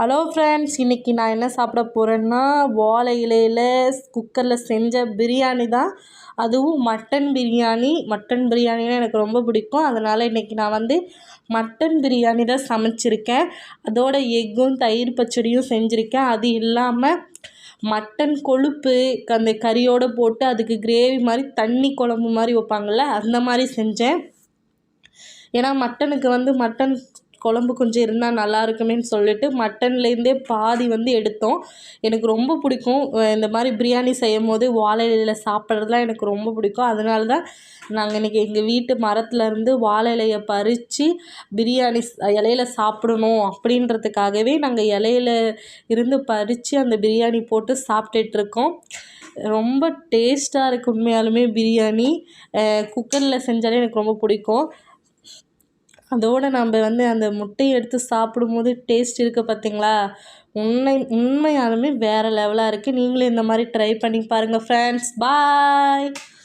Hello friends, இன்றைக்கி நான் என்ன சாப்பிட போகிறேன்னா வாழை இலையில் குக்கரில் செஞ்ச பிரியாணி தான். அதுவும் மட்டன் பிரியாணி. மட்டன் பிரியாணினா எனக்கு ரொம்ப பிடிக்கும். அதனால் இன்றைக்கி நான் மட்டன் பிரியாணி தான் சமைச்சிருக்கேன். அதோட எக்கும் தயிர் பச்சடியும் செஞ்சுருக்கேன். அது இல்லாமல் மட்டன் கொழுப்பு அந்த கறியோடு போட்டு அதுக்கு கிரேவி மாதிரி தண்ணி குழம்பு மாதிரி வைப்பாங்கள்ல, அந்த மாதிரி செஞ்சேன். ஏன்னா மட்டனுக்கு மட்டன் குழம்பு கொஞ்சம் இருந்தால் நல்லா இருக்குமேன்னு சொல்லிட்டு மட்டன்லேருந்தே பாதி எடுத்தோம். எனக்கு ரொம்ப பிடிக்கும். இந்த மாதிரி பிரியாணி செய்யும் போது வாழை இலையில் சாப்பிட்றதுலாம் எனக்கு ரொம்ப பிடிக்கும். அதனால தான் நாங்கள் இன்றைக்கி எங்கள் வீட்டு மரத்துலேருந்து வாழை இலையை பறித்து பிரியாணி இலையில சாப்பிடணும் அப்படின்றதுக்காகவே நாங்கள் இலையில இருந்து பறித்து அந்த பிரியாணி போட்டு சாப்பிட்டுட்ருக்கோம். ரொம்ப டேஸ்ட்டாக இருக்குது உண்மையாலுமே பிரியாணி. குக்கரில் செஞ்சாலே எனக்கு ரொம்ப பிடிக்கும். அதோடு நம்ம அந்த முட்டையை எடுத்து சாப்பிடும்போது டேஸ்ட் இருக்குது பார்த்தீங்களா, உண்மையாலுமே வேறு லெவலாக இருக்குது. நீங்களும் இந்த மாதிரி ட்ரை பண்ணி பாருங்கள் ஃப்ரெண்ட்ஸ். பாய்.